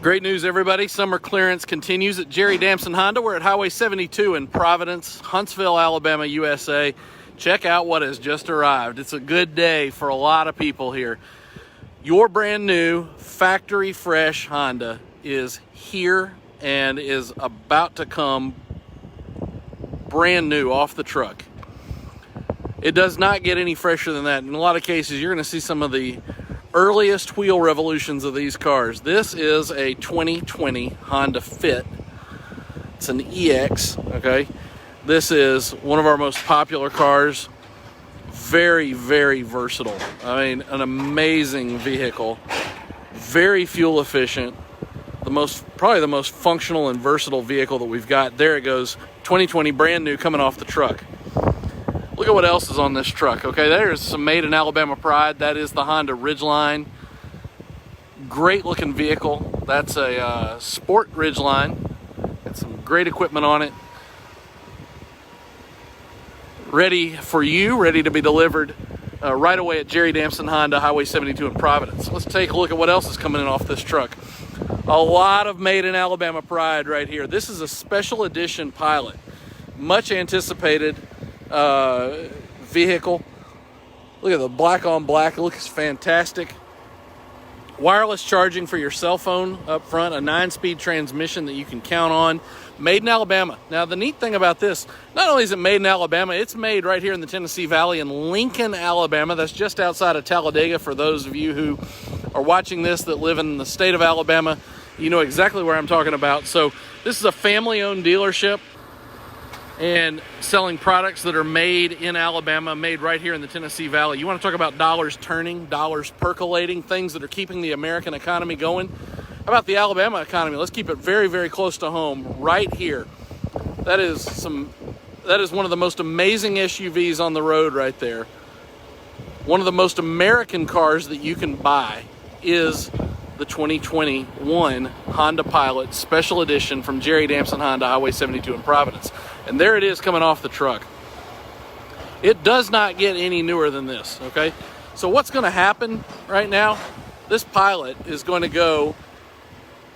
Great news, everybody. Summer clearance continues at Jerry Damson Honda. We're at Highway 72 in Providence, Huntsville, Alabama, USA. Check out what has just arrived. It's a good day for a lot of people here. Your brand new factory fresh Honda is here and is about to come brand new off the truck. It does not get any fresher than that. In a lot of cases, you're going to see some of the earliest wheel revolutions of these cars. This is a 2020 Honda Fit. It's an EX, okay? This is one of our most popular cars. Very, very versatile. I mean, an amazing vehicle. Very fuel efficient. Probably the most functional and versatile vehicle that we've got. There it goes, 2020, brand new, coming off the truck. Look at what else is on this truck, okay? There's some made in Alabama pride. That is the Honda Ridgeline. Great looking vehicle. That's a sport Ridgeline. Got some great equipment on it. Ready for you, ready to be delivered right away at Jerry Damson Honda, Highway 72 in Providence. Let's take a look at what else is coming in off this truck. A lot of made in Alabama pride right here. This is a special edition Pilot. Much anticipated vehicle. Look at the black on black. It looks fantastic. Wireless charging for your cell phone up front, a 9-speed transmission that you can count on. Made in Alabama. Now, the neat thing about this, not only is it made in Alabama, it's made right here in the Tennessee Valley in Lincoln, Alabama. That's just outside of Talladega. For those of you who are watching this that live in the state of Alabama, you know exactly where I'm talking about. So this is a family-owned dealership and selling products that are made in Alabama, made right here in the Tennessee Valley. You want to talk about dollars turning, dollars percolating, things that are keeping the American economy going? How about the Alabama economy? Let's keep it very, very close to home right here. That is one of the most amazing SUVs on the road right there. One of the most American cars that you can buy is the 2021 Honda Pilot Special Edition from Jerry Damson Honda, Highway 72 in Providence. And there it is coming off the truck. It does not get any newer than this, okay? So what's going to happen right now, this Pilot is going to go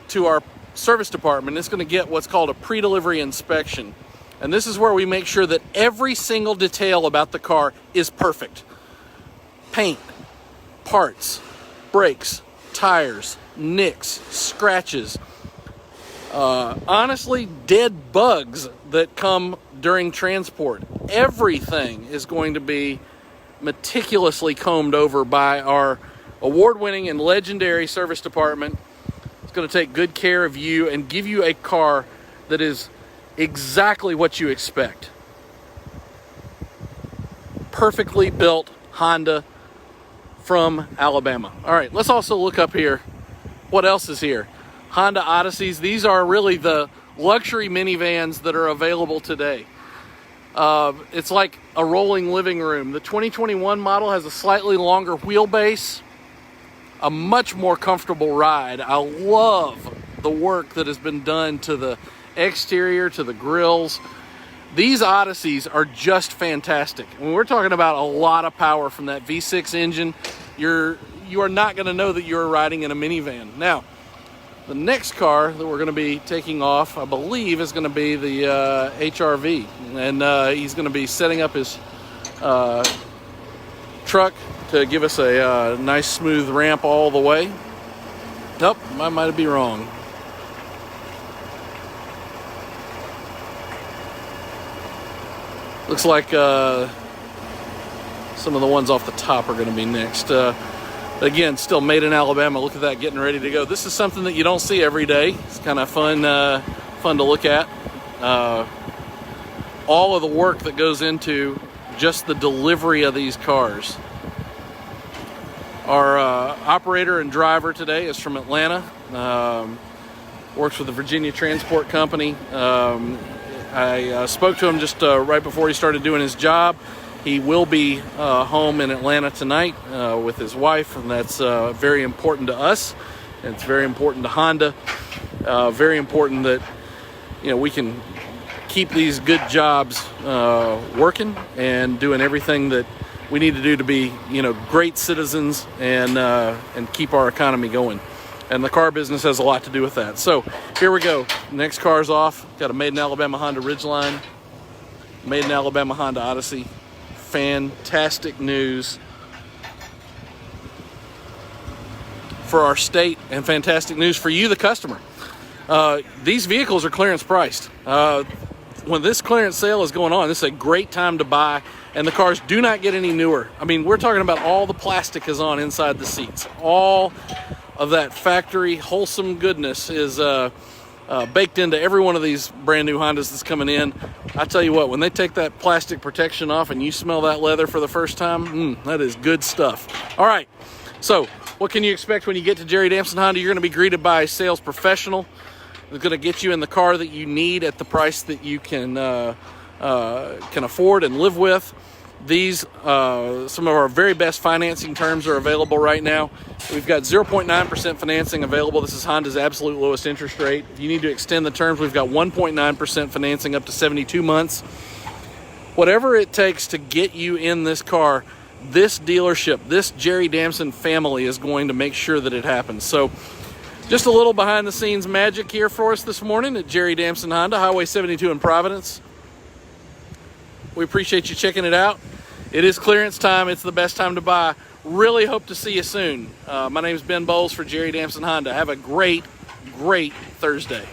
to our service department. It's going to get what's called a pre-delivery inspection. And this is where we make sure that every single detail about the car is perfect. Paint, parts, brakes, tires, nicks, scratches, honestly, dead bugs that come during transport. Everything is going to be meticulously combed over by our award-winning and legendary service department. It's going to take good care of you and give you a car that is exactly what you expect. Perfectly built Honda from Alabama. All right, let's also look up here. What else is here? Honda Odysseys. These are really the luxury minivans that are available today. It's like a rolling living room. The 2021 model has a slightly longer wheelbase, a much more comfortable ride. I love the work that has been done to the exterior, to the grills. These Odysseys are just fantastic. When we're talking about a lot of power from that V6 engine, you are not going to know that you're riding in a minivan. Now, the next car that we're going to be taking off, I believe, is going to be the HR-V. And he's going to be setting up his truck to give us a nice smooth ramp all the way. Nope, I might be wrong. Looks like some of the ones off the top are going to be next. Again, still made in Alabama. Look at that, getting ready to go. This is something that you don't see every day. It's kind of fun to look at. All of the work that goes into just the delivery of these cars. Our operator and driver today is from Atlanta. Works with the Virginia Transport Company. I spoke to him just right before he started doing his job. He will be home in Atlanta tonight with his wife, and that's very important to us. It's very important to Honda. Very important that we can keep these good jobs working and doing everything that we need to do to be great citizens and keep our economy going. And the car business has a lot to do with that. So here we go. Next car's off. Got a Made in Alabama Honda Ridgeline, Made in Alabama Honda Odyssey. Fantastic news for our state and fantastic news for you, the customer. These vehicles are clearance priced. When this clearance sale is going on, this is a great time to buy, and the cars do not get any newer. I mean, we're talking about all the plastic is on inside the seats. All of that factory wholesome goodness is baked into every one of these brand new Hondas that's coming in. I tell you what, when they take that plastic protection off and you smell that leather for the first time, that is good stuff. All right, so what can you expect when you get to Jerry Damson Honda? You're going to be greeted by a sales professional. They're going to get you in the car that you need at the price that you can afford and live with. These, some of our very best financing terms are available right now. We've got 0.9% financing available. This is Honda's absolute lowest interest rate. If you need to extend the terms, we've got 1.9% financing up to 72 months. Whatever it takes to get you in this car, this dealership, this Jerry Damson family is going to make sure that it happens. So just a little behind the scenes magic here for us this morning at Jerry Damson Honda, Highway 72 in Providence. We appreciate you checking it out. It is clearance time. It's the best time to buy. Really hope to see you soon. My name is Ben Bowles for Jerry Damson Honda. Have a great, great Thursday.